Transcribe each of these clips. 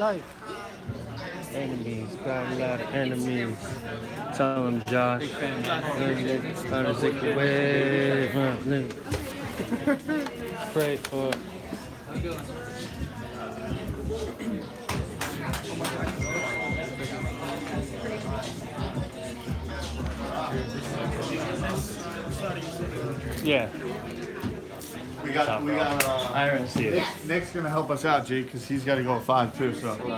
tight. Enemies, got a lot of enemies. Tell them, Josh. Try to take away. Pray for. Yeah. We got Iris here. Nick's gonna help us out, Jake, because he's got to go at 5 too. So. Hey,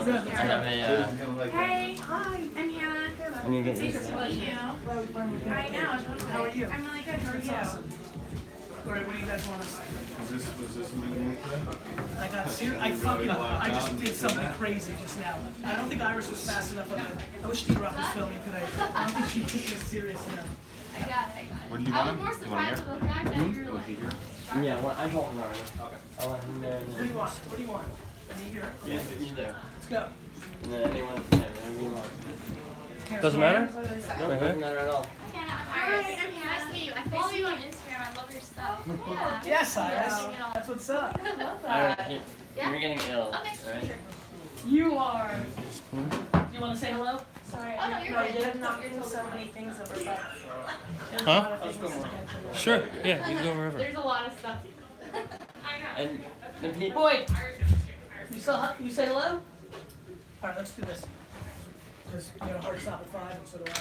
hi, I'm Hannah. Nice to meet you. I know. How are you? I'm really good. How are you? Alright, what do you guys want to say? Was this meeting? I got serious. I just did something crazy just now. I don't think Iris was fast enough on it. I wish D-Rock was filming today. I don't think she took this serious enough. I got it. What do you I was want? more surprised with the fact that you're like. Yeah, well, I don't know. Okay. I want him there. What do you want? What do you want? I need your. Yeah, he's there. Let's go. And then anyone can have whatever you want. Doesn't matter? No, it doesn't matter at all. Hi, I'm Hannah. Nice to meet you. I follow you on Instagram. I love your stuff. Yeah. Yes, Iris. That's what's up. I love Alright, that. you're getting ill, Oh, next right? picture. You are. You want to say hello? Sorry. Oh, no, you're good. I'm not getting so many things over there. Huh? Sure, yeah, you can go wherever. There's a lot of stuff. I know. And the people. Boy, you say hello? All right, let's do this. Because you know, hard stop at 5, and so do I.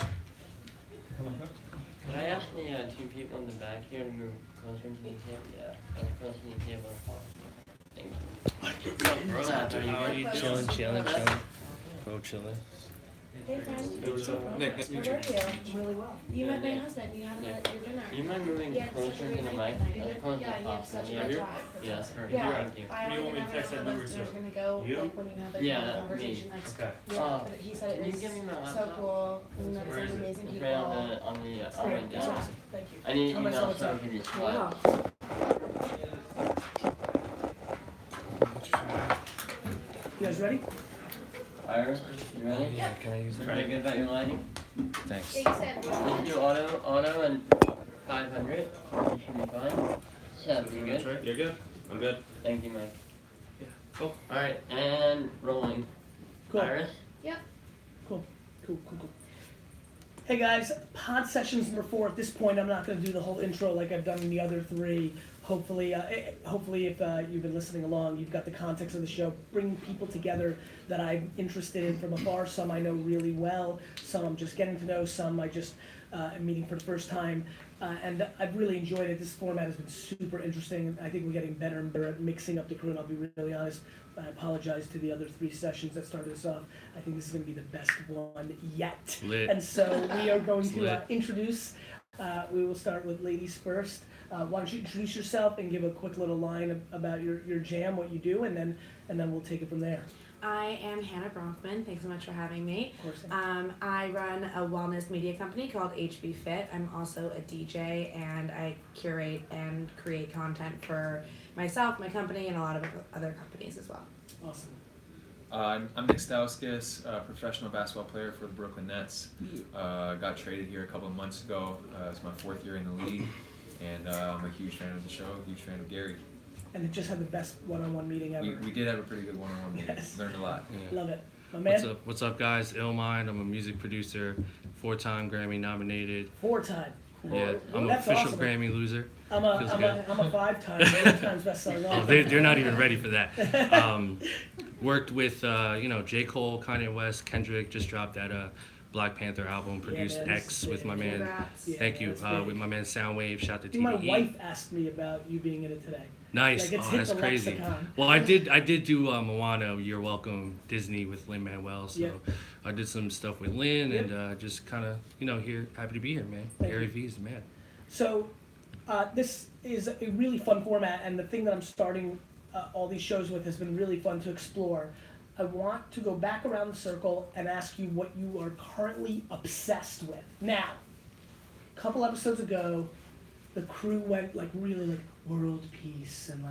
Can I ask the two people in the back here to move closer to the table? Yeah, closer to the table. Thank you. What's up, bro? How are you? Chilling. Bro, chilling. Hey friend. Nick, How are you? Really well. You met my husband. You haven't met your dinner. You mind moving closer to the mic? Yeah, you have such a good drive. Yes, Yeah, thank you. I already know where we're gonna go, like when you have like Yeah, a me. conversation next. Okay. Yeah, but he said Can it you was give me my so laptop? cool. We met some amazing It's people. right on the It's great. It's awesome. Thank you. I need How much email what's so I up? can just Wow. You guys ready? Iris, you ready? Yeah. Can I use it? Pretty good about your lighting? Thanks. Yeah, you said. Let's do auto and 500. You should be fine. Yeah, you good? You're good. I'm good. Thank you, Mike. Yeah. Cool. Alright, and rolling. Cool. Iris? Cool. Hey guys, pod sessions number 4. At this point, I'm not going to do the whole intro like I've done in the other 3. Hopefully, if you've been listening along, you've got the context of the show. Bringing people together that I'm interested in from afar. Some I know really well. Some I'm just getting to know. Some I just am meeting for the first time. And I've really enjoyed it. This format has been super interesting. I think we're getting better and better at mixing up the crew, and I'll be really honest. I apologize to the other 3 sessions that started us off. I think this is going to be the best one yet. Lit. And so we are going to Lit. introduce. We will start with ladies first. Why don't you introduce yourself and give a quick little line about your jam, what you do, and then we'll take it from there. I am Hannah Bronfman. Thanks so much for having me. Of course. I run a wellness media company called HB Fit. I'm also a DJ, and I curate and create content for myself, my company, and a lot of other companies as well. Awesome. I'm Nick Stauskas, a professional basketball player for the Brooklyn Nets. Got traded here a couple of months ago. It's my 4th year in the league, and I'm a huge fan of the show, huge fan of Gary. And it just had the best one-on-one meeting ever. We did have a pretty good one-on-one meeting. Yes. Learned a lot. Love it. My man? What's up, guys? Illmind. I'm a music producer, 4-time Grammy nominated. 4-time. Yeah, I'm an That's official awesome. Grammy loser. I'm Feels a good. 5-time. 8 times best-selling Oh, author. they're not even ready for that. Worked with J. Cole, Kanye West, Kendrick. Just dropped that Black Panther album. Produced man, X with my man. Congrats. Yeah, Thank you. that's great. With my man Soundwave. Shout to TDE. My wife asked me about you being in it today. Nice. Like, it's Oh, hit that's the crazy. lexicon. Well, I did do Moana, You're Welcome, Disney with Lin-Manuel. So Yep. I did some stuff with Lin, Yep. and just kind of here, happy to be here, man. Thank Gary you. Vee is the man. So this is a really fun format, and the thing that I'm starting all these shows with has been really fun to explore. I want to go back around the circle and ask you what you are currently obsessed with. Now, a couple episodes ago, the crew went like really like world peace and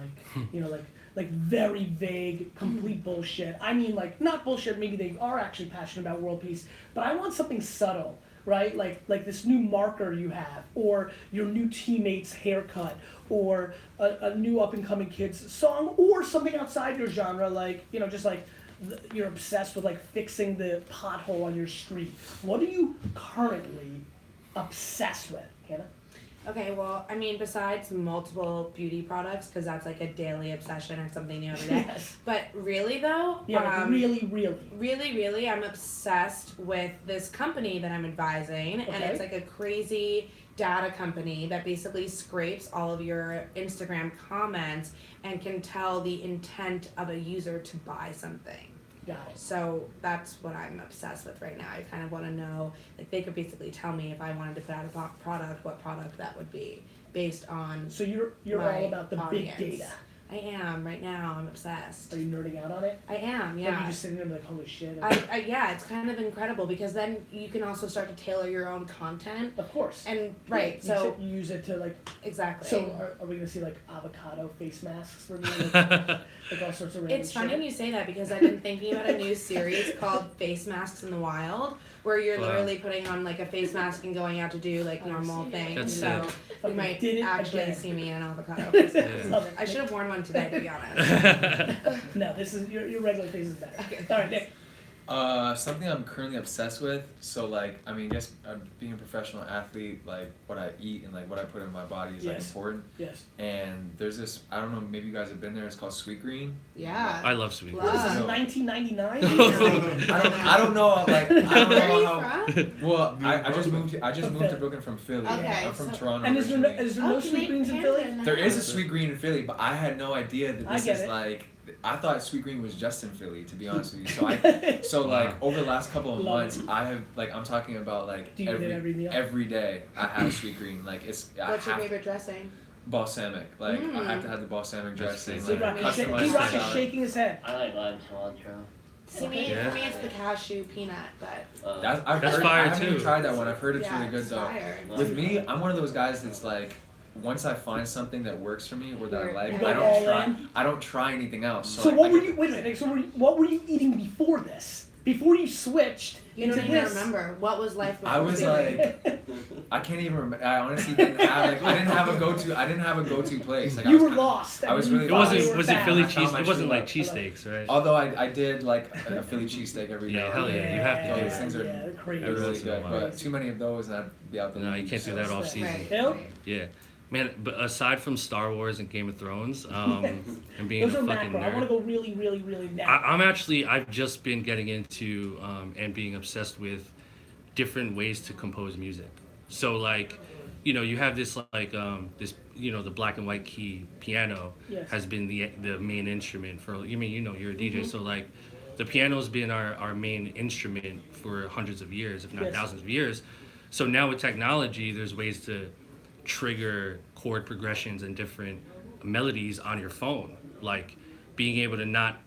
like very vague, complete bullshit. I mean, like not bullshit. Maybe they are actually passionate about world peace, but I want something subtle, right? Like this new marker you have, or your new teammate's haircut, or a new up and coming kid's song, or something outside your genre, like just like you're obsessed with like fixing the pothole on your street. What are you currently obsessed with, Hannah? Okay, well, I mean, besides multiple beauty products, because that's like a daily obsession or something new every day. Yes. But really, though, Yeah, like really, I'm obsessed with this company that I'm advising, and Okay. it's like a crazy data company that basically scrapes all of your Instagram comments and can tell the intent of a user to buy something. Got it. So that's what I'm obsessed with right now. I kind of want to know, like, they could basically tell me if I wanted to put out a product, what product that would be based on. So you're my all about the audience. big data. I am right now. I'm obsessed. Are you nerding out on it? I am, Like yeah. you just sitting there and like, holy shit. Yeah, it's kind of incredible because then you can also start to tailor your own content. Of course. And right, so you use it to like. exactly. So are we gonna see like avocado face masks for me? Like all sorts of random It's funny shit? you say that because I've been thinking about a new series called Face Masks in the Wild, where you're Wow. literally putting on like a face mask and going out to do like normal things. That's So sick. you might Did it actually again. see me in an avocado face mask. Yeah. Love it. I should have worn one today, to be honest. No, this is your regular face is better. Okay. All right, Nick. Something I'm currently obsessed with. So like, I mean, just being a professional athlete, like what I eat and like what I put in my body is like Yes. important. Yes. And there's this, I don't know, maybe you guys have been there. It's called Sweet Green. Yeah. I love sweet. Love. What is this? So- 1999. I don't know. Like, I don't Where are you know how. from? Well, I just moved. I just moved to Philly. Brooklyn from Philly. Okay, I'm from so- Toronto. And is there no, Oh, sweet greens in Philly? There is a Sweet Green in Philly, but I had no idea that I this get is it. like. I thought Sweet Green was just in Philly, to be honest with you. So like over the last couple of Love months, it. I have like I'm talking about like Do you eat it every meal? every day I have Sweet Green. Like it's I What's your have favorite dressing? balsamic. Like I have to have the balsamic That's dressing. crazy. Like He customized Rock is salad. shaking his head. I like lime cilantro. See, me, Yeah. for me, it's the cashew peanut, but I've That's heard, fire, I haven't even too. tried that one. I've heard it's yeah, really good it's though. fire. With me, I'm one of those guys that's like, once I find something that works for me or that I You're- like, you I go don't all try. in? I don't try anything else. So like, what I were can- you? Wait a minute. So what were you eating before this? Before you switched You into don't even this? remember. What was life before I was Philly? like, I can't even remember. I honestly didn't have like I didn't have a go-to. I didn't have a go-to place. Like I You was were kinda- lost. I was and you really It thought lost. you wasn't. were Was it fat. Philly I found cheese? my It wasn't true like love. cheesesteaks, right? Although I did like a Philly cheesesteak every day. Yeah, hell yeah, you have to Yeah, do those it. things are they're crazy. They're really Once in a good, while. but too many of those and I'd be out the No, you league, can't do so- that off season. Right. Bill? Yeah, man. But aside from Star Wars and Game of Thrones, and being Those a are fucking macro. I want to nerd, go really, really, really macro. I've just been getting into and being obsessed with different ways to compose music. So like, you know, you have this like this, you know, the black and white key piano Yes. has been the main instrument for. You mean, you know, you're a DJ, so like, the piano's been our main instrument for hundreds of years, if not Yes. thousands of years. So now with technology, there's ways to trigger chord progressions and different melodies on your phone, like being able to not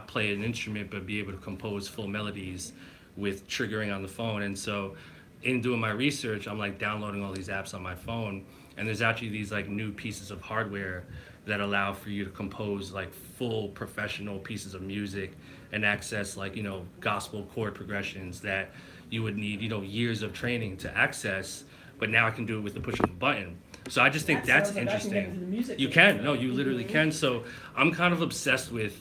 play an instrument but be able to compose full melodies with triggering on the phone. And so in doing my research, I'm like downloading all these apps on my phone, and there's actually these like new pieces of hardware that allow for you to compose like full professional pieces of music and access like, you know, gospel chord progressions that you would need, you know, years of training to access, but now I can do it with the push of a button. So I just think That that's sounds like I can get into the interesting. music You thing. can, no, you literally can. So I'm kind of obsessed with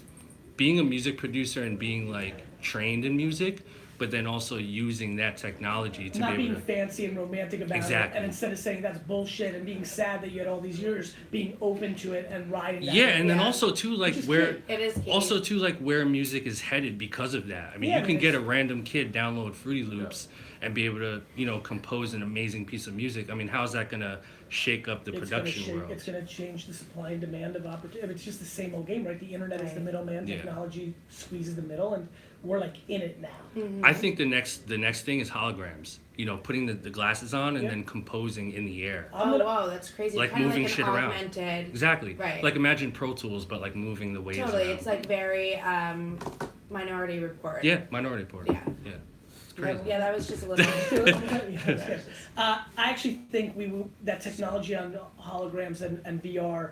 being a music producer and being like trained in music, but then also using that technology to Not be being able to. fancy and romantic about it, Exactly. and instead of saying that's bullshit and being sad that you had all these years, being open to it and riding that. Yeah, and then Yeah. also too like Which is where key. It is key. also too like where music is headed because of that. I mean, Yeah, you can but get a it's- random kid download Fruity Loops and be able to, you know, compose an amazing piece of music. I mean, how's that gonna shake up the production world? It's gonna change the supply and demand of opportunity. It's just the same old game, right? The internet is the Right. middleman. Yeah. Technology squeezes the middle, and we're like in it now. I think the next thing is holograms. You know, putting the glasses on and Yeah. then composing in the air. I'm Oh, gonna- whoa, that's crazy. Like Kinda moving like an shit around. augmented. Exactly. Right. Like imagine Pro Tools, but like moving the waves Totally, around. it's like very Minority Report. Yeah, Minority Report. Yeah. Yeah. It's crazy. Yeah, that was just a little. I actually think that technology on holograms and VR,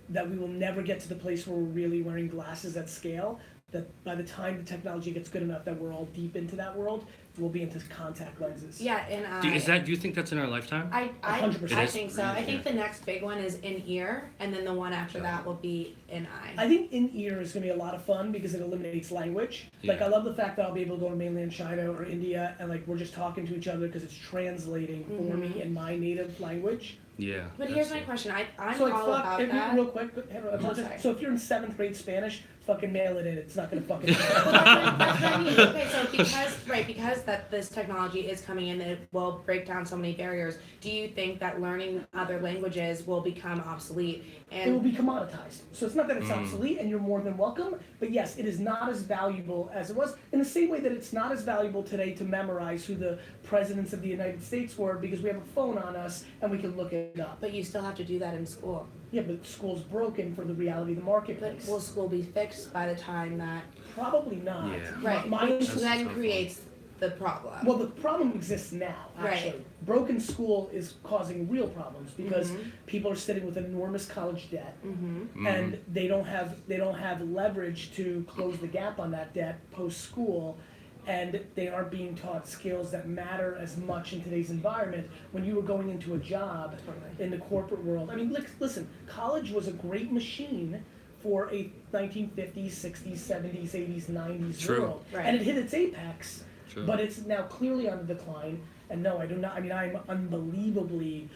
that we will never get to the place where we're really wearing glasses at scale. That by the time the technology gets good enough that we're all deep into that world, will be into contact lenses. Yeah, and Do you think that's in our lifetime? I 100%. I think so. I think the next big one is in ear, and then the one after that will be in eye. I think in ear is gonna be a lot of fun because it eliminates language. Like, Yeah. I love the fact that I'll be able to go to mainland China or India and like we're just talking to each other because it's translating for me in my native language. Yeah. But here's my question. I'm So like, all about that. real quick, Oh, sorry. so if you're in 7th grade Spanish, fucking mail it in. It's not gonna fucking. Well, that's what I mean. Okay, so because that this technology is coming in, it will break down so many barriers. Do you think that learning other languages will become obsolete? It will And be commoditized. So it's not that it's obsolete and you're more than welcome, but yes, it is not as valuable as it was. In the same way that it's not as valuable today to memorize who the presidents of the United States were because we have a phone on us and we can look it up. but you still have to do that in school. Yeah, but school's broken for the reality of the But marketplace. will school be fixed by the time that Probably not. Yeah. right? My- Which That's then tough. creates the problem. Well, the problem exists now, actually. Right. Broken school is causing real problems because Mhm. people are sitting with enormous college debt. Mm-hmm. And they don't have leverage to close the gap on that debt post school, and they aren't being taught skills that matter as much in today's environment. When you were going into a job in the corporate world, I mean, listen, college was a great machine for a 1950s, 60s, 70s, 80s, 90s True. world, Right. and it hit its apex, True. but it's now clearly on the decline. And no, I do not. I mean, I'm unbelievably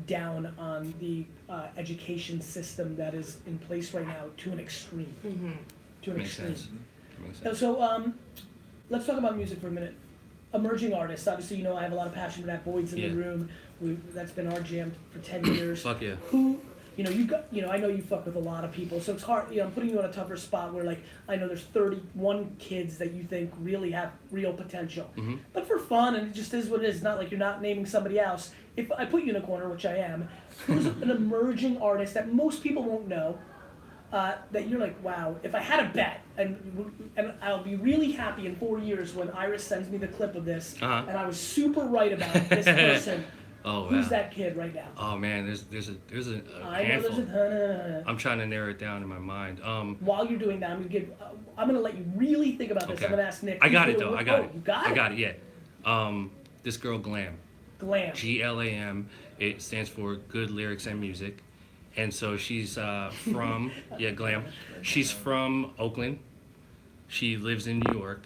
down on the education system that is in place right now to an extreme. Mm-hmm. To an Makes extreme. sense. Makes And sense. so, let's talk about music for a minute. Emerging artists. Obviously, you know I have a lot of passion for that. Boyd's in Yeah. the room. That's been our jam for 10 years. Fuck yeah. Who, you know, I know you fuck with a lot of people, so it's hard. You know, I'm putting you on a tougher spot where, like, I know there's 31 kids that you think really have real potential. Mhm. But for fun, and it just is what it is. Not like you're not naming somebody else. If I put you in a corner, which I am, who's an emerging artist that most people won't know, that you're like, wow, if I had a bet, and I'll be really happy in 4 years when Iris sends me the clip of this, Uh-huh. and I was super right about this person. Oh, Who's wow. that kid right now? Oh man, there's a I know handful. there's a I'm trying to narrow it down in my mind. While you're doing that, I'm gonna let you really think about this. Okay. I'm gonna ask Nick. I got who's it gonna though. win- I got oh, it. You got it. I got it. Yeah. This girl Glam. Glam. GLAM. It stands for Good Lyrics and Music, and so she's from Glam. She's from Oakland. She lives in New York.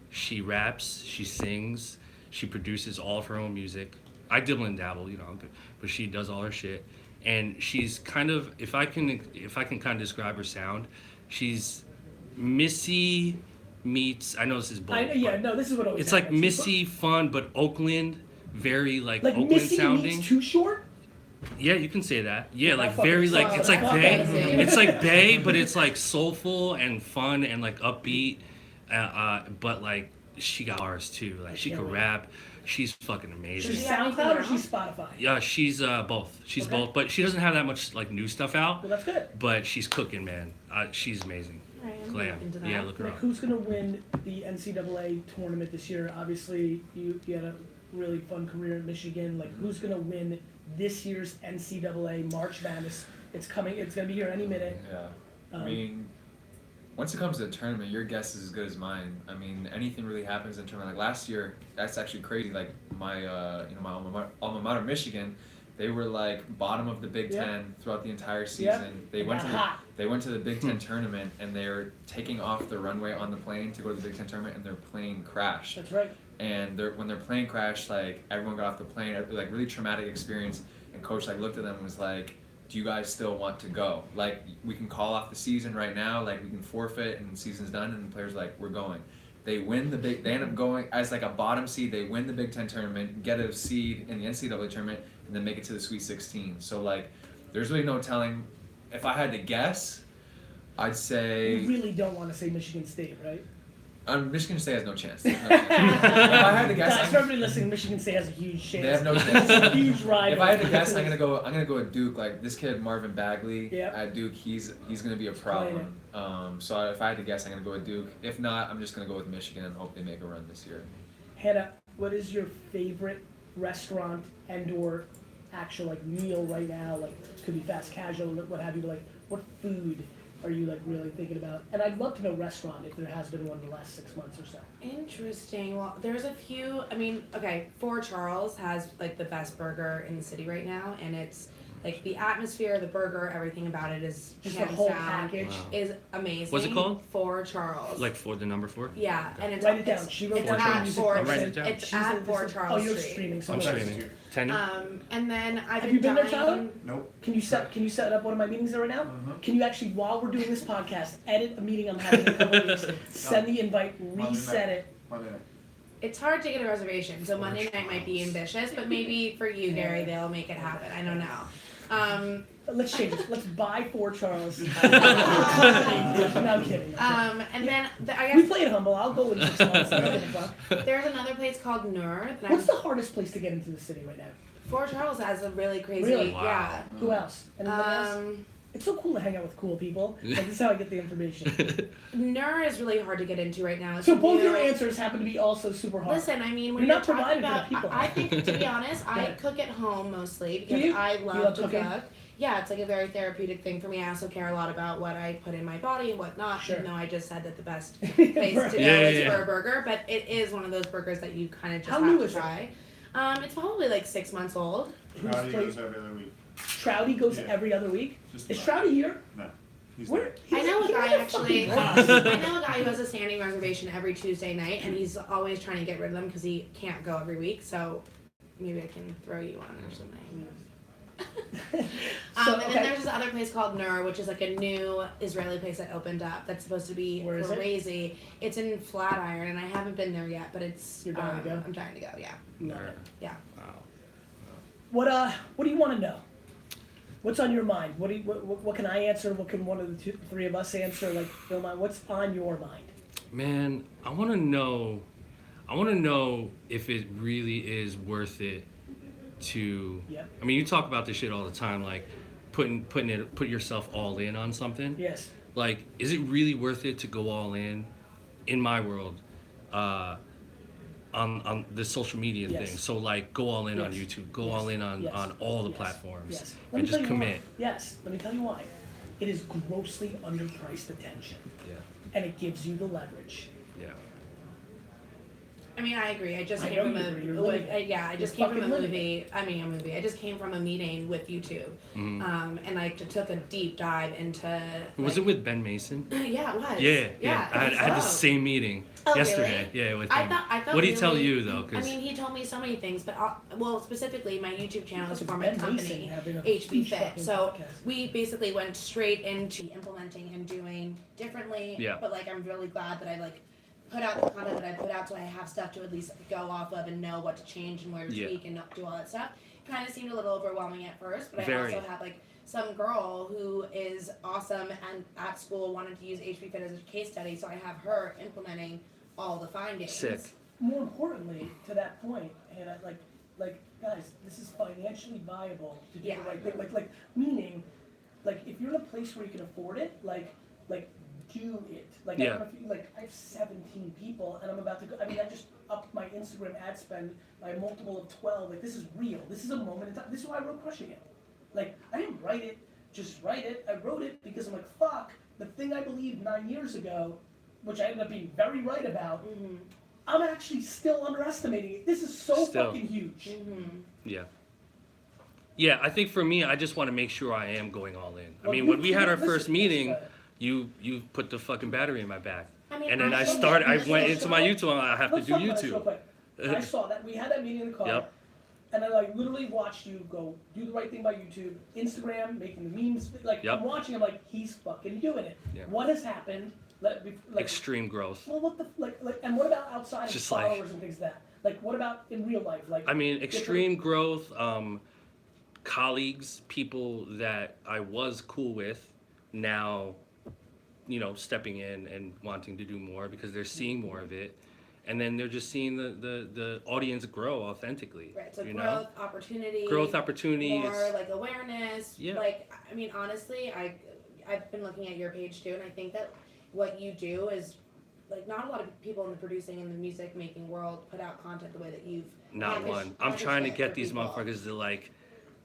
She raps. She sings. She produces all of her own music. I dibble and dabble, you know, but she does all her shit. And she's kind of, if I can kind of describe her sound, she's Missy meets. I know this is bold. This is what always It's like happens. Missy fun, but Oakland, very like Oakland Missy sounding. meets Too Short. Yeah, you can say that. Yeah, like fucking very like sucks. it's like Fuck Bay. that. It's like Bay, but it's like soulful and fun and like upbeat. But like she got ours too. Like she can't could wait. rap. She's fucking amazing. She's have anything SoundCloud or else? she's Spotify. Yeah, she's both. She's Okay. both, but she doesn't have that much like new stuff out. Well, that's good. But she's cooking, man. She's amazing. Right, I'm Glam. into that. Yeah, look her Like, up. who's gonna win the NCAA tournament this year? Obviously, you had a really fun career in Michigan. Like, who's gonna win this year's NCAA March Madness? It's coming. It's gonna be here any minute. Yeah. I mean, once it comes to the tournament, your guess is as good as mine. I mean, anything really happens in the tournament. Like last year, that's actually crazy. Like my, my alma mater, Michigan, they were like bottom of the Big Yeah. Ten throughout the entire Yeah. season. They Got went to hot. they went to the Big Ten tournament, and they're taking off the runway on the plane to go to the Big Ten tournament, and their plane crashed. That's right. And when their plane crashed, like everyone got off the plane, it was like really traumatic experience. And coach like looked at them and was like, "Do you guys still want to go? Like we can call off the season right now, like we can forfeit and the season's done." And the players were like, "We're going." They end up going as like a bottom seed. They win the Big Ten tournament, get a seed in the NCAA tournament, and then make it to the Sweet 16. So like, there's really no telling. If I had to guess, I'd say. You really don't want to say Michigan State, right? Michigan State has no chance. They have no chance. If I had to guess, Guys, for everybody listening, Michigan State has a huge chance. They have no It's chance. a huge rival. If I had to guess, I'm gonna go with Duke. Like this kid Marvin Bagley Yep. at Duke, he's gonna be a problem. So if I had to guess, I'm gonna go with Duke. If not, I'm just gonna go with Michigan and hope they make a run this year. Hannah, what is your favorite restaurant and/or actual like meal right now? Like could be fast casual, what have you. But like, what food are you like really thinking about? And I'd love to know restaurant if there has been one in the last 6 months or so. Interesting. Well, there's a few. I mean, okay, Four Charles has like the best burger in the city right now, and it's like the atmosphere, the burger, everything about it is Just the hands whole down, package. Wow. is amazing. What's it called? Four Charles. Like for the number 4? Yeah, and it's Write it down. She wrote it's down at music Four. I'll write it down. It's She's at in- Four this is- Charles Oh, you're Street. streaming. So I'm no. streaming. Tenny? And then I've Have been you been there, dying- Tyler? Nope. Can you set up one of my meetings there right now? Can you actually, while we're doing this podcast, edit a meeting I'm having in a couple weeks, send the invite, reset it. Monday night. It's hard to get a reservation, so Monday night might be ambitious, but maybe for you, Gary, they'll make it happen. I don't know. Let's change it. Let's buy Four Charles. No, I'm kidding. And then I We guess play it humble. I'll go in 6 months. I don't give a fuck. there's another place called Nur. That What's the hardest place to get into the city right now? Four Charles has a really crazy. Really? Yeah. Who else? Anyone else? Um, It's so cool to hang out with cool people. Like, this is how I get the information. Nur is really hard to get into right now. So both new. your answers happen to be also super hard. Listen, I mean, when You're you're not talking providing for the about, people. I think, to be honest, I ahead. cook at home mostly Do because you? I You love love to cooking? cook. Yeah, it's like a very therapeutic thing for me. I also care a lot about what I put in my body and whatnot. Sure. Even though I just said that the best place to go is for a burger, but it is one of those burgers that you kind of just How have new to is it? try. It's probably like 6 months old. Who's Rowdy played- goes every other week. Trouty goes Yeah. every other week. Just Is about. Trouty here? No. He's Where? I know a he's guy like actually. fucking rock. I know a guy who has a standing reservation every Tuesday night, and he's always trying to get rid of them because he can't go every week. So maybe I can throw you on or something. So, And okay. then there's this other place called Nur, which is like a new Israeli place that opened up. That's supposed to be Where is it? crazy. It's in Flatiron, and I haven't been there yet, but it's. You're dying to go? I'm trying to go. Yeah. No. Yeah. Wow. What do you want to know? What's on your mind? What can I answer? What can one of the three of us answer? Like, Illmind, what's on your mind? Man, I want to know if it really is worth it to. Yep. I mean, you talk about this shit all the time, like put yourself all in on something. Yes. Like, is it really worth it to go all in my world, on the social media Yes. thing? So like, go all in on Yes. YouTube, go Yes. all in on Yes. all the Yes. platforms, Yes. and just tell you commit. why. Yes. Let me tell you why. It is grossly underpriced attention, Yeah, and it gives you the leverage. yeah. I mean, I agree. I just I came know from you a agree. You're living it. yeah. I just You're came from a fucking living movie. I mean, a movie. I just came from a meeting with YouTube, Mhm. and I took a deep dive into. Was like- it with Ben Mason? Yeah, it was. Yeah. I had the so. same meeting Oh, yesterday. really? Yeah, with I him. thought What did he tell really- you though? I 'Cause mean, he told me so many things, but well, specifically, my YouTube channel is Look for at my Ben Mason company, having a HB huge Fit. fucking So podcast. we basically went straight into implementing and doing differently. Yeah. But like, I'm really glad that I like put out the content that I put out, so I have stuff to at least go off of and know what to change and where to Yeah. tweak and not do all that stuff. Kind of seemed a little overwhelming at first, but Very. I also had like some girl who is awesome and at school wanted to use HB Fit as a case study, so I have her implementing all the findings. Sick. More importantly, to that point, and like guys, this is financially viable to do Yeah. the right thing. Like meaning, like if you're in a place where you can afford it, like do it. Like I Yeah. don't know if you, like I have 17 people, and I'm about to go. I mean, I just upped my Instagram ad spend by a multiple of 12. Like this is real. This is a moment in time. This is why I wrote Crushing It. Like I didn't write it, just write it. I wrote it because I'm like, fuck, the thing I believed 9 years ago, which I ended up being very right about. Mm-hmm. I'm actually still underestimating it. This is so Still. fucking huge. Mm-hmm. Yeah. Yeah, I think for me, I just want to make sure I am going all in. I Well, mean, you when we had our listen, first meeting, listen, you put the fucking battery in my back. I mean, And then I saw started, that. I You went saw into my that. YouTube, I have to Let's do talk about this real YouTube. quick. I saw that. We had that meeting in the car. Yep. And I like literally watched you go do the right thing by YouTube, Instagram, making the memes. Like Yep. I'm watching, I'm like, he's fucking doing it. Yeah. What has happened? Like, Extreme growth. well, what the and what about outside of Just followers like- and things like that? Like, what about in real life? Like, I mean, extreme growth, colleagues, people that I was cool with, now, stepping in and wanting to do more because they're seeing more of it. And then they're just seeing the audience grow authentically. Right, so you growth, know? opportunity. Growth opportunity. More it's- like awareness. Yeah. Like, I mean, honestly, I've been looking at your page too, and I think that what you do is, like, not a lot of people in the producing and the music making world put out content the way that you've Not packaged- one. I'm packaged trying to it get for these people. motherfuckers to like,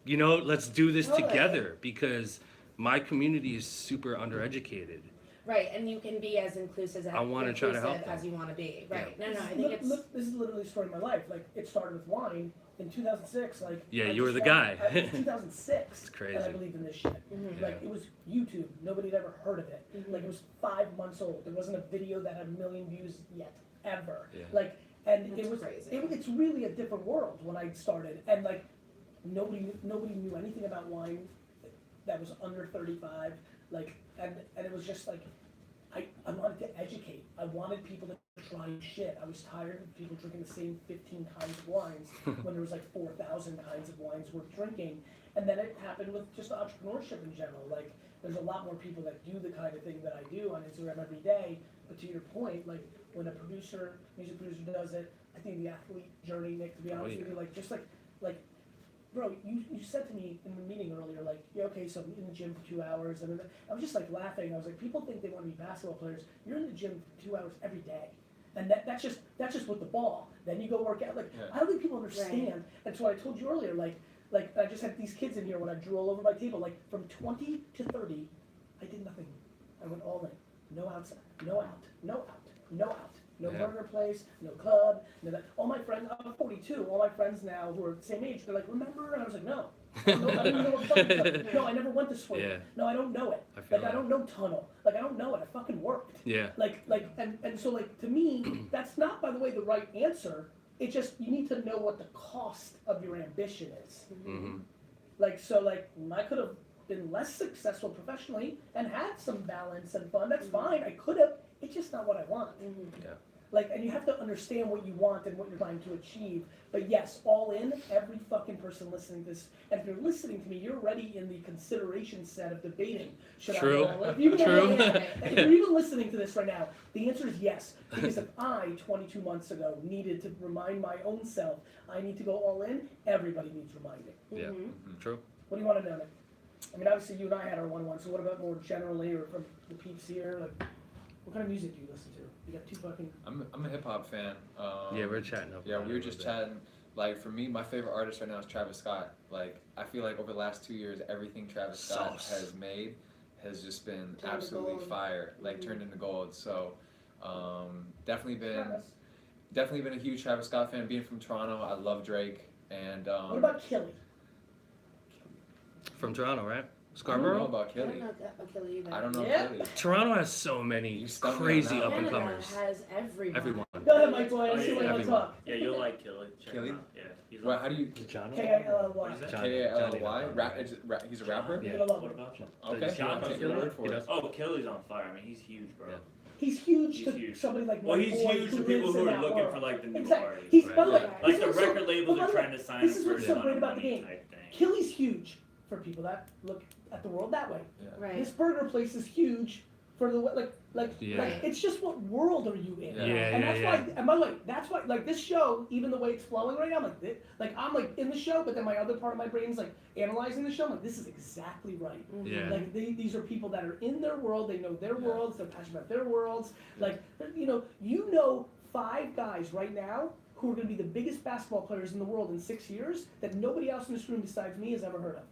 let's do this Totally. together because my community is super undereducated. Right, and you can be as inclusive I wanna try to help them. as you want to be. Right. Yeah. No, I think it's. This is literally the story of my life. Like, it started with wine in 2006. Like, Yeah, I you were just the found- guy. It was 2006. It's crazy. And I believed in this shit. Like, it was YouTube. Nobody had ever heard of it. Like, it was 5 months old. There wasn't a video that had 1 million views yet, ever. Yeah. Like, and That's it was crazy. it's really a different world when I started. And like, nobody knew anything about wine that was under 35. Like, and it was just like, I wanted to educate. I wanted people to try shit. I was tired of people drinking the same 15 kinds of wines when there was like 4,000 kinds of wines worth drinking. And then it happened with just entrepreneurship in general. Like, there's a lot more people that do the kind of thing that I do on Instagram every day. But to your point, like, when a music producer does it, I think the athlete journey, Nick, to be honest with you, like, just like, bro, you said to me in the meeting earlier, like, yeah, okay, so I'm in the gym for 2 hours, and then I was just like laughing. I was like, people think they want to be basketball players. You're in the gym for 2 hours every day, and that's just with the ball. Then you go work out. Like, I don't think people understand. That's what I told you earlier. Like I just had these kids in here when I drew all over my table. Like, from 20 to 30, I did nothing. I went all in. No outside. No out. No out. No out. No burger place, no club, no that. All my friends, I'm 42, all my friends now who are the same age, they're like, remember? And I was like, no. I don't even know what fucking tunnel. No, I never went to swim. Yeah. No, I don't know it. I don't know tunnel. Like, I don't know it. I fucking worked. Yeah. And so, like, to me, that's not, by the way, the right answer. It's just, you need to know what the cost of your ambition is. Mm-hmm. Like, so, like, I could have been less successful professionally and had some balance and fun. That's fine. I could have. It's just not what I want. Yeah. Like, and you have to understand what you want and what you're trying to achieve. But yes, all in, every fucking person listening to this, and if you're listening to me, you're already in the consideration set of debating. Should True. I go all in? If you go True. all in, if you're even listening to this right now, the answer is yes. Because if I, 22 months ago, needed to remind my own self, I need to go all in, everybody needs reminding. Yeah. True. What do you want to know, Nick? I mean, obviously you and I had our one-on-one, so what about more generally, or from the peeps here? Like, what kind of music do you listen to? You got two fucking... I'm a hip hop fan. Yeah, we're chatting up. Yeah, we were just chatting. Like, for me, my favorite artist right now is Travis Scott. Like, I feel like over the last 2 years, everything Travis Scott has made has just been absolutely fire. Like, turned into gold. So, definitely been a huge Travis Scott fan. Being from Toronto, I love Drake. And what about Killy? From Toronto, right? I Scarborough? don't know about I don't Killy. know Achille either. I don't know Yeah. Killy. Toronto has so many You stumped me crazy on up that and one. Canada comers. has everyone. Everyone. Go ahead, Mike Boy. Oh, Let's see what you want to everyone. talk. Yeah, you'll like Killy. Check Killy? him out. Yeah. He's Well, on- how do you... Johnny? K-I-L-L-Y. K-A-L-Y? He's a rapper? You're gonna love What him. about you? Okay, John I'll take your Killy? word for He it. does. Oh, Killy's on fire. I mean, he's huge, bro. Yeah. He's huge He's to huge. somebody like Well, Mike he's Boy huge who to people lives who in are that looking world. for like the new Exactly. artist. He's, Right. by the way, Yeah. Like this the is record so- labels well, are by the trying way, to sign this him is for what's his so great about the money game. type thing. Killy's huge for people that look at the world that way. Yeah. Right. This burger place is huge for the Yeah. like it's just what world are you in? Yeah. And that's why, and by the way, that's why, like, this show, even the way it's flowing right now, I'm like in the show, but then my other part of my brain's like analyzing the show. I'm like, this is exactly right. Yeah. Like, these are people that are in their world. They know their worlds. They're passionate about their worlds. Like, you know, 5 guys right now who are going to be the biggest basketball players in the world in 6 years that nobody else in this room besides me has ever heard of.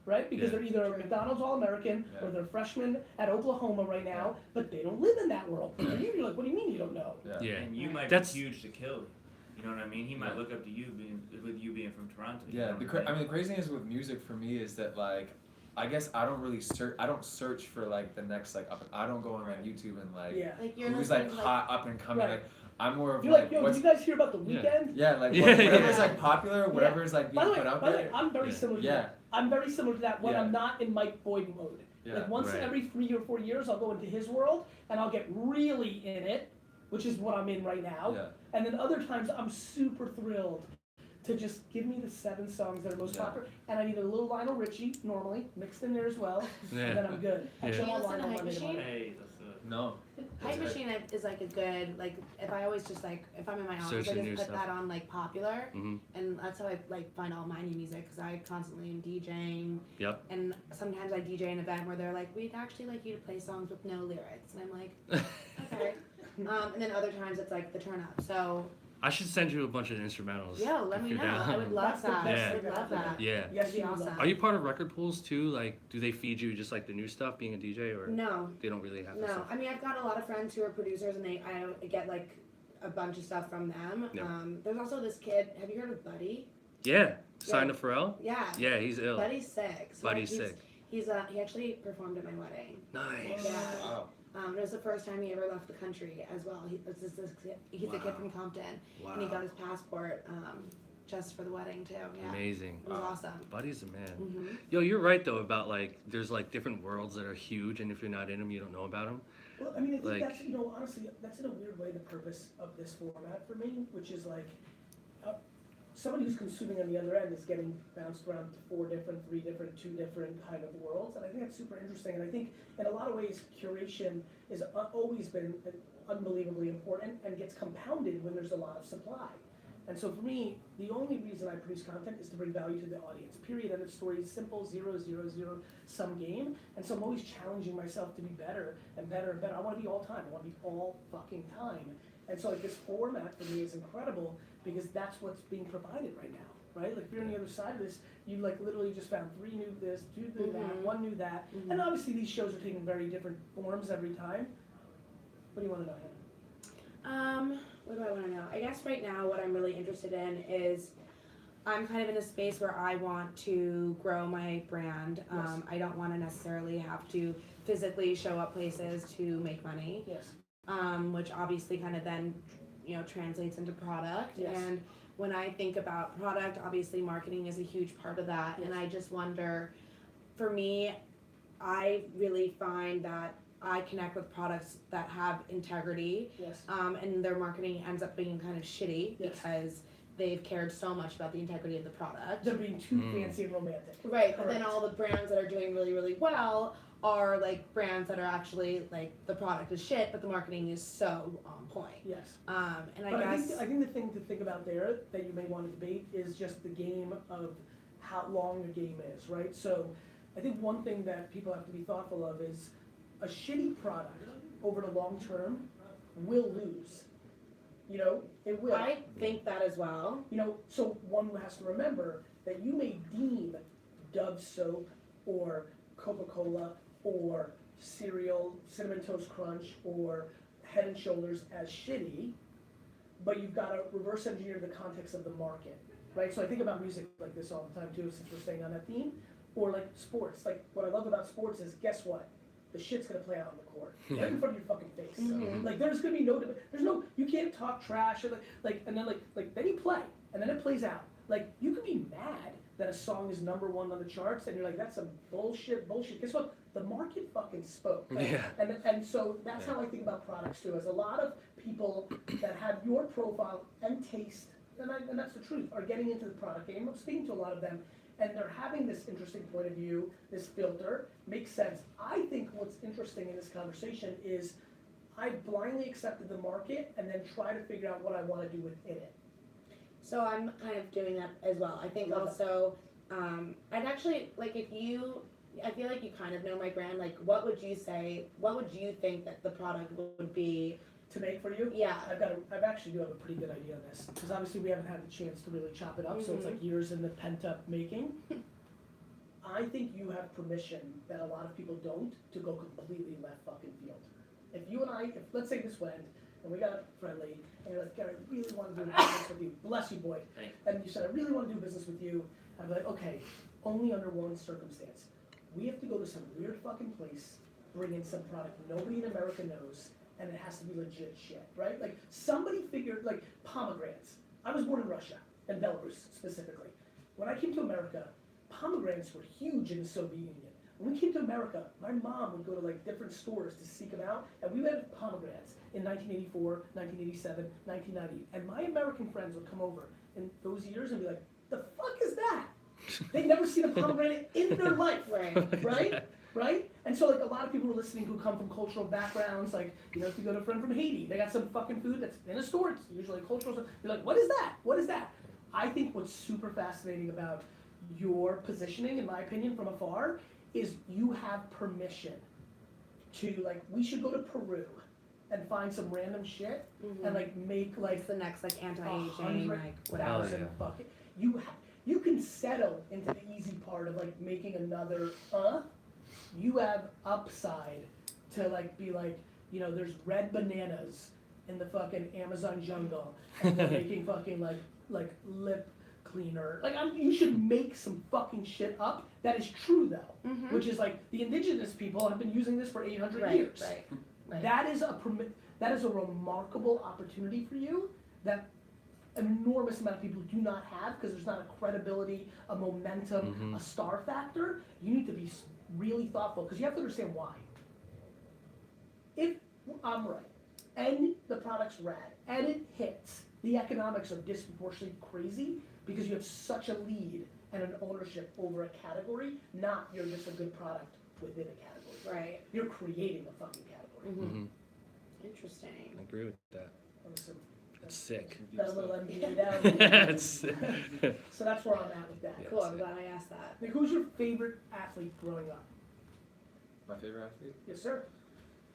Right? Because Yeah. they're either a McDonald's All-American or they're freshmen at Oklahoma right now, but they don't live in that world. And you're like, what do you mean you don't know? Yeah. Yeah. And you might That's- be huge to Killy. You know what I mean? He might look up to you with you being from Toronto. you Yeah, know what I mean? the crazy thing is with music for me is that, like, I guess I don't really search for like the next like I don't go on like YouTube and like Yeah. Like you're who's listening like to, hot up and coming. Right. Like I'm more of You're like like, yo, what's did you guys hear about the weekend? yeah like Yeah, whatever's yeah. like popular, whatever's like By being the way, put out by the there. way, I'm very Yeah. similar to Yeah. that. I'm very similar to that when Yeah. I'm not in Mike Boyd mode. Yeah. Like once Right. every 3 or 4 years, I'll go into his world and I'll get really in it, which is what I'm in right now. Yeah. And then other times I'm super thrilled to just give me the 7 songs that are most Yeah. popular, and I need a little Lionel Richie normally mixed in there as well, and then I'm good. Yeah. Actually, Do I'm you on listen to Lionel Hype Monday Machine? tomorrow. Hey, that's a... No. Hype Machine is like a good, like, if I always just like, if I'm in my office, Searching I new just put stuff. that on like popular, Mhm. and that's how I like find all my new music, because I constantly am DJing, Yep. and sometimes I DJ an event where they're like, we'd actually like you to play songs with no lyrics, and I'm like, okay. And then other times it's like the turn up, so I should send you a bunch of instrumentals. Yo, let if me you're know. down. I would love that. Yeah. I would love that. Yeah. Yes, That'd be you would love awesome. Are you part of record pools too? Like, do they feed you just like the new stuff, being a DJ, or No, they don't really have that no. stuff? I mean, I've got a lot of friends who are producers, and I get like a bunch of stuff from them. Yeah. There's also this kid. Have you heard of Buddy? Yeah. Signed to Pharrell? Yeah. Yeah, he's ill. Buddy's sick. So Buddy's he's, sick. He actually performed at my wedding. Nice. Yeah. Wow. It was the first time he ever left the country as well. He's a kid from Compton, and he got his passport just for the wedding too. Yeah. Amazing. It was awesome. Buddy's a man. hmm Yo, you're right though about like there's like different worlds that are huge, and if you're not in them, you don't know about them. Well, I mean, I think Like- that's, honestly, that's in a weird way the purpose of this format for me, which is like, somebody who's consuming on the other end is getting bounced around to 4 different, 3 different, 2 different kind of worlds, and I think that's super interesting, and I think in a lot of ways, curation has always been unbelievably important and gets compounded when there's a lot of supply. And so for me, the only reason I produce content is to bring value to the audience. Period. End of story. Simple, 0, 0, 0 sum game. And so I'm always challenging myself to be better and better and better. I want to be all time. I want to be all fucking time. And so like this format for me is incredible because that's what's being provided right now, right? Like if you're on the other side of this, you like literally just found 3 new this, 2 new that, 1 new that. And obviously these shows are taking very different forms every time. What do you want to know, Hannah? What do I want to know? I guess right now what I'm really interested in is I'm kind of in a space where I want to grow my brand. Yes. I don't want to necessarily have to physically show up places to make money, Yes. which obviously kind of then, translates into product. Yes. And when I think about product, obviously marketing is a huge part of that. Yes. And I just wonder, for me, I really find that I connect with products that have integrity, Yes. and their marketing ends up being kind of shitty Yes. because they've cared so much about the integrity of the product. They're being too fancy and romantic. Right, but then Correct. all the brands that are doing really, really well are like brands that are actually like the product is shit, but the marketing is so on point. Yes. And I But guess I think the thing to think about there that you may want to debate is just the game of how long the game is, right? So I think one thing that people have to be thoughtful of is a shitty product over the long term will lose. It will. I think that as well. So one has to remember that you may deem Dove soap or Coca-Cola or cereal, Cinnamon Toast Crunch or Head and Shoulders as shitty, but you've got to reverse engineer the context of the market, right? So I think about music like this all the time too, since we're staying on that theme, or like sports. Like what I love about sports is, guess what? The shit's gonna play out on the court, right in front of your fucking face. Mhm. Like there's gonna be you can't talk trash or and then then you play, and then it plays out. Like you could be mad that a song is #1 on the charts, and you're like, that's some bullshit. Guess what? The market fucking spoke. Right? Yeah. And so that's how I think about products too. As a lot of people that have your profile and taste, and that's the truth, are getting into the product game. I'm speaking to a lot of them, and they're having this interesting point of view, this filter, makes sense. I think what's interesting in this conversation is I blindly accepted the market and then try to figure out what I want to do within it. So I'm kind of doing that as well. I think Love also, I'd actually, like I feel like you kind of know my brand, like what would you think that the product would be? To make for you? Yeah. I actually do have a pretty good idea on this, because obviously we haven't had the chance to really chop it up, so it's like years in the pent-up making. I think you have permission that a lot of people don't to go completely left fucking field. If you and I, let's say this went, and we got friendly, and you're like, Gary, I really want to do business with you. Bless you, boy. Thanks. And you said, I really want to do business with you. I'd be like, okay, only under one circumstance. We have to go to some weird fucking place, bring in some product nobody in America knows, and it has to be legit shit, right? Like, somebody figured, like, pomegranates. I was born in Russia, and Belarus specifically. When I came to America, pomegranates were huge in the Soviet Union. When we came to America, my mom would go to, like, different stores to seek them out, and we had pomegranates in 1984, 1987, 1990. And my American friends would come over in those years and be like, the fuck is that? They'd never seen a pomegranate in their life, right? And so, like, a lot of people are listening who come from cultural backgrounds, like, if you go to a friend from Haiti, they got some fucking food that's in a store, it's usually cultural stuff. You're like, what is that? What is that? I think what's super fascinating about your positioning, in my opinion, from afar, is you have permission to, like, we should go to Peru and find some random shit Mhm. and like make like Like the next like anti-aging, 100,000 like whatever. yeah. fucking. You can settle into the easy part of like making another. You have upside to like be like, you know, there's red bananas in the fucking Amazon jungle, and they're making fucking like lip cleaner. Like you should make some fucking shit up that is true though, Mhm. which is like the indigenous people have been using this for 800 Right, years. right. That is a remarkable opportunity for you that an enormous amount of people do not have because there's not a credibility, a momentum, a star factor. You need to be really thoughtful because you have to understand why. If I'm right and the product's rad and it hits, the economics are disproportionately crazy because you have such a lead and an ownership over a category, not you're just a good product within a category. Right. You're creating a fucking category. Mhm. Mhm. Interesting. I agree with that. Awesome. It's sick. Got a little MBA down. It's sick. So that's where I'm at with that. Yeah. Cool. I'm glad I asked that. Like, who's your favorite athlete growing up? My favorite athlete? Yes, sir.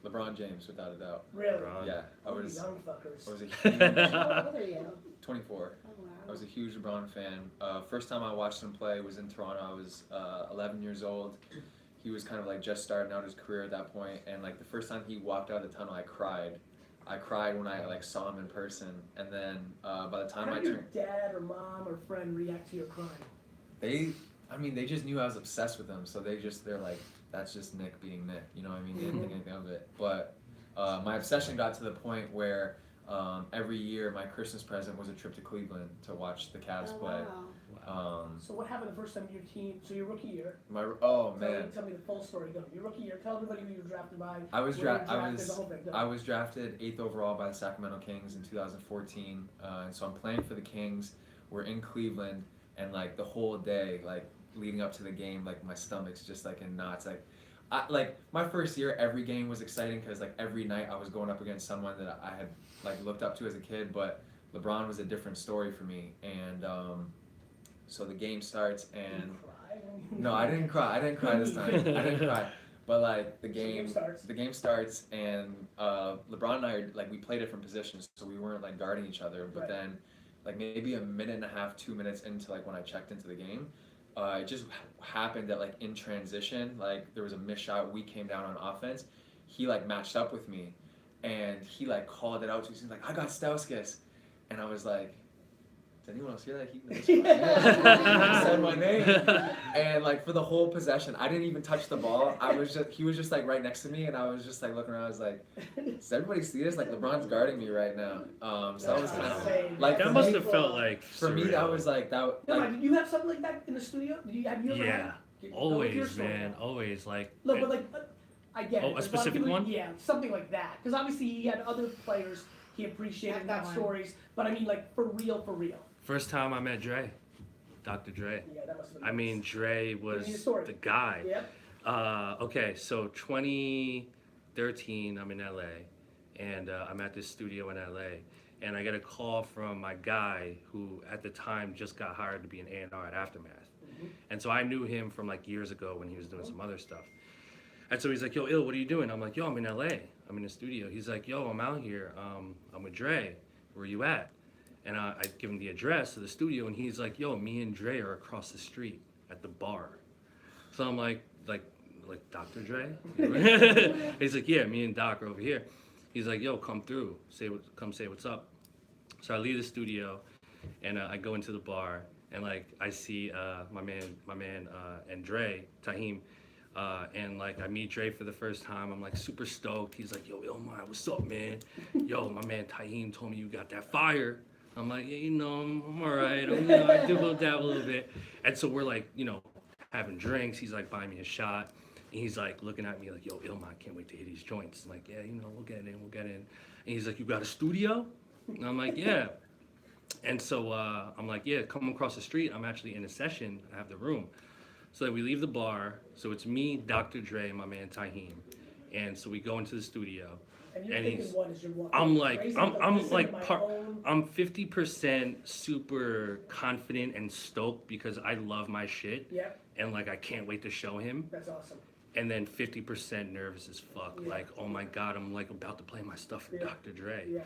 LeBron James, without a doubt. Really? LeBron. Yeah, I Oh, you was young fuckers. a huge How old are you? 24. Oh wow. I was a huge LeBron fan. First time I watched him play was in Toronto. I was 11 years old. He was kind of like just starting out his career at that point, and like the first time he walked out of the tunnel, I cried. I cried when I like saw him in person, and then by the time How I did your turned, dad or mom or friend react to your crying? they just knew I was obsessed with him, so they're like, that's just Nick being Nick, you know what I mean? They didn't think anything of it. But my obsession got to the point where every year my Christmas present was a trip to Cleveland to watch the Cavs Oh, play. wow. So what happened the first time your team? So your rookie year. Oh man, Tell me the full story. Go. Your rookie year. Tell everybody who you were drafted by. I was where you were drafted. the whole thing. Go. I was drafted 8th overall by the Sacramento Kings in 2014, and so I'm playing for the Kings. We're in Cleveland, and like the whole day, like leading up to the game, like my stomach's just like in knots. Like my first year, every game was exciting because like every night I was going up against someone that I had like looked up to as a kid. But LeBron was a different story for me, and so the game starts, and Did you cry? no, I didn't cry. I didn't cry this time. I didn't cry. But like the So game starts, and LeBron and I are, like we play different positions, so we weren't like guarding each other. But Right. then, like maybe a minute and a half, 2 minutes into like when I checked into the game, it just happened that like in transition, like there was a missed shot. We came down on offense. He like matched up with me, and he like called it out to me. He's like, "I got Stauskas," and I was like, "Did anyone else hear that?" He said my name, and like for the whole possession, I didn't even touch the ball. He was just like right next to me, and I was just like looking around. I was like, "Does everybody see this? Like LeBron's guarding me right now." So that was kind of insane. like That for must me- have felt like for me. surreal. That was like that. No, Like, did you have something like that in the studio? Have you ever Yeah. had? Go with your Always, story man. now. Always like. Look, but like, I get it. Oh, a There's lot of specific people- one? Yeah, something like that. Because obviously he had other players he appreciated, That got one. stories. But I mean, like for real, for real. First time I met Dre, Dr. Dre. Yeah, that must have been. I mean, nice. Dre Give me the was story. the guy. Yep. Okay, so 2013, I'm in LA, and I'm at this studio in LA, and I get a call from my guy who at the time just got hired to be an A&R at Aftermath. And so I knew him from like years ago when he was doing some other stuff. And so he's like, "Yo, Ill, what are you doing?" I'm like, "Yo, I'm in LA. I'm in the studio." He's like, "Yo, I'm out here. I'm with Dre. Where you at?" And I give him the address of the studio, and he's like, "Yo, me and Dre are across the street at the bar." So I'm like Dr. Dre? He's like, "Yeah, me and Doc are over here." He's like, "Yo, come through. Come say what's up." So I leave the studio, and I go into the bar, and like I see my man and Dre, Taheem, and like I meet Dre for the first time. I'm like super stoked. He's like, "Yo, Illmind, what's up, man? Yo, my man Taheem told me you got that fire." I'm like, "Yeah, you know, I'm all right. I dibble dab a little bit." And so we're like, having drinks. He's like buying me a shot. And he's like looking at me like, "Yo, Illmind, can't wait to hear these joints." I'm like, "Yeah, we'll get in. And he's like, "You got a studio?" And I'm like, "Yeah." And so I'm like, "Yeah, come across the street. I'm actually in a session. I have the room." So then we leave the bar. So it's me, Dr. Dre, and my man Taheem. And so we go into the studio. And you're And thinking, he's- what is your one? I'm like, Crazy, I'm listen like, to my par- own- I'm 50% super confident and stoked because I love my shit. Yep, And like, I can't wait to show him. that's awesome. and then 50% nervous as fuck. Yeah. Like, oh my God, I'm like about to play my stuff for Yeah. Dr. Dre. Yeah.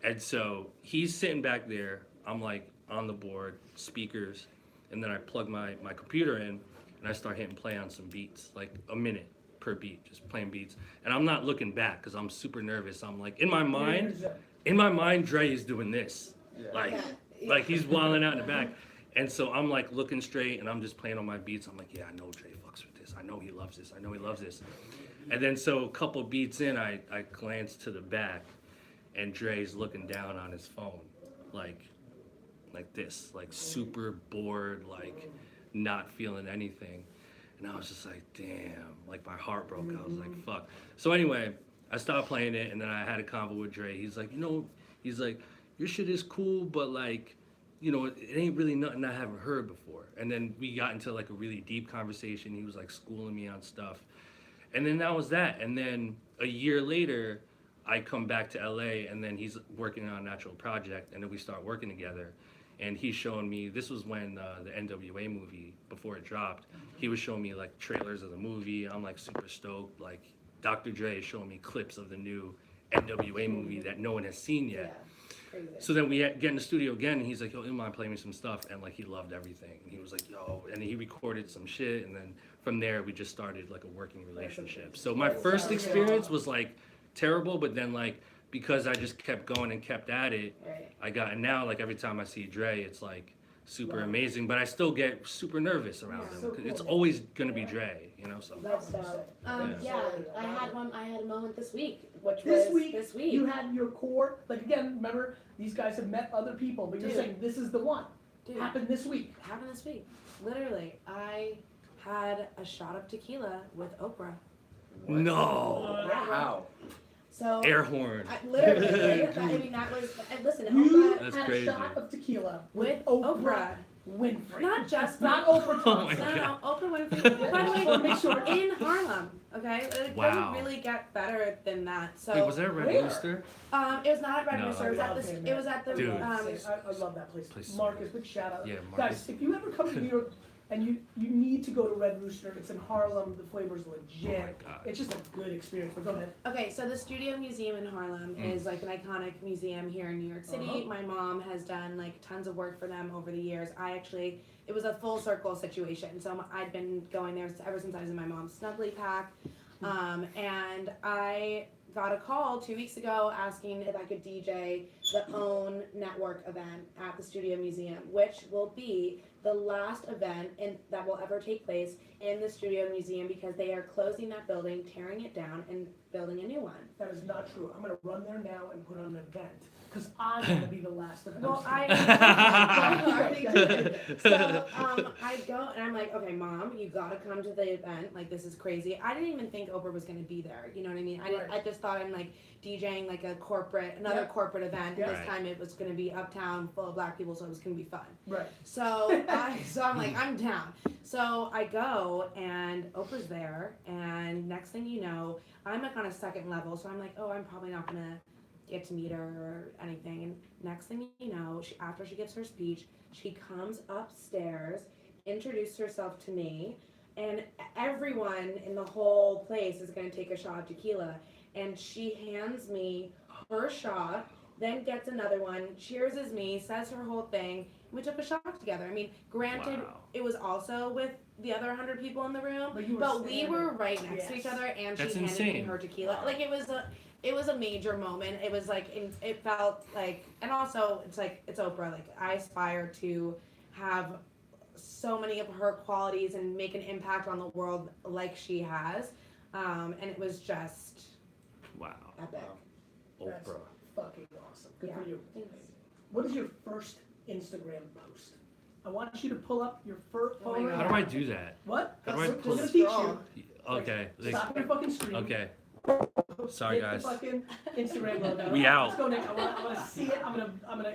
And so he's sitting back there. I'm like on the board, speakers, and then I plug my computer in and I start hitting play on some beats, like a minute per beat, just playing beats. And I'm not looking back because I'm super nervous. I'm like, in my mind, Dre is doing this. Like he's wilding out in the back. And so I'm like looking straight and I'm just playing on my beats. I'm like, yeah, I know Dre fucks with this. I know he loves this. I know he loves this. And then so a couple beats in, I glance to the back and Dre's looking down on his phone, like this, like super bored, like not feeling anything. And I was just like, damn, like my heart broke. I was like, fuck. So anyway, I stopped playing it and then I had a convo with Dre. He's like, he's like, your shit is cool, but like, it ain't really nothing I haven't heard before. And then we got into like a really deep conversation. He was like schooling me on stuff. And then that was that. And then a year later, I come back to LA and then he's working on a natural project and then we start working together. And he's showing me, this was when the NWA movie, before it dropped, he was showing me like trailers of the movie. I'm like super stoked. Like Dr. Dre is showing me clips of the new NWA movie that no one has seen yet. So then we get in the studio again and he's like, yo, Illmind, play me some stuff. And like he loved everything. And he was like, yo, and he recorded some shit. And then from there we just started like a working relationship. So my first experience was like terrible, but then like, because I just kept going and kept at it, I got, and now like every time I see Dre, it's like super amazing, but I still get super nervous around him. It's always gonna be Dre, so. That's dope. I had a moment this week, which This was week, this week. you had your core, like again, remember, these guys have met other people, but you're Dude. saying this is the one. Dude. Happened this week. Happened this week. Literally, I had a shot of tequila with Oprah. No. Wow. So Air horn. Literally, that was. Listen, You Oprah That's had crazy. a shot of tequila with Oprah Oprah. Winfrey. Not just Not Oprah Oh my Thompson. No, Oprah Winfrey. By the way, Make sure. in Harlem. Okay, it Wow. doesn't really get better than that. So Wait, was that Red Where? Rooster? it was not at Red No. Rooster. It was at the. It was at the. Dude. I love that place. Place is Marcus, big shout out. Yeah, Guys, Marcus. if you ever come to New York and you need to go to Red Rooster, it's in Harlem. The flavor's legit. Oh my God. It's just a good experience. But go ahead. Okay, so the Studio Museum in Harlem is like an iconic museum here in New York City. My mom has done like tons of work for them over the years. It was a full circle situation. So I'd been going there ever since I was in my mom's snuggly pack. And I got a call 2 weeks ago asking if I could DJ the OWN network event at the Studio Museum, which will be the last event that will ever take place in the Studio Museum because they are closing that building, tearing it down, and building a new one. That is not true. I'm going to run there now and put on an event because I'm going to be the last event. Well, I go and I'm like, okay, Mom, you gotta come to the event. Like, this is crazy. I didn't even think Oprah was gonna be there. You know what I mean? I just thought I'm like DJing like another corporate event. And this time it was gonna be uptown, full of black people, so it was gonna be fun. Right. So I'm like, I'm down. So I go and Oprah's there, and next thing you know, I'm like on a second level. So I'm like, oh, I'm probably not gonna get to meet her or anything. And next thing you know, after she gives her speech, she comes upstairs, introduced herself to me, and everyone in the whole place is going to take a shot of tequila. And she hands me her shot, then gets another one, cheers me, says her whole thing. We took a shot together. I mean, granted, it was also with the other 100 people in the room, but we were right next to each other, and she handed me her tequila. Like, it was a major moment. It was like, it felt like, and also it's like, it's Oprah. Like, I aspire to have so many of her qualities and make an impact on the world like she has. And it was just epic. That's Oprah. fucking awesome. Good for you. Thanks. What is your first Instagram post? I want you to pull up your first Oh my photo. God. How do I do that? What? How do I We're pull gonna it? teach you. Okay. Stop your fucking screen. Okay. Sorry, Hit guys. the fucking Instagram logo. We out. Let's go, Nick. I want to see it. I'm gonna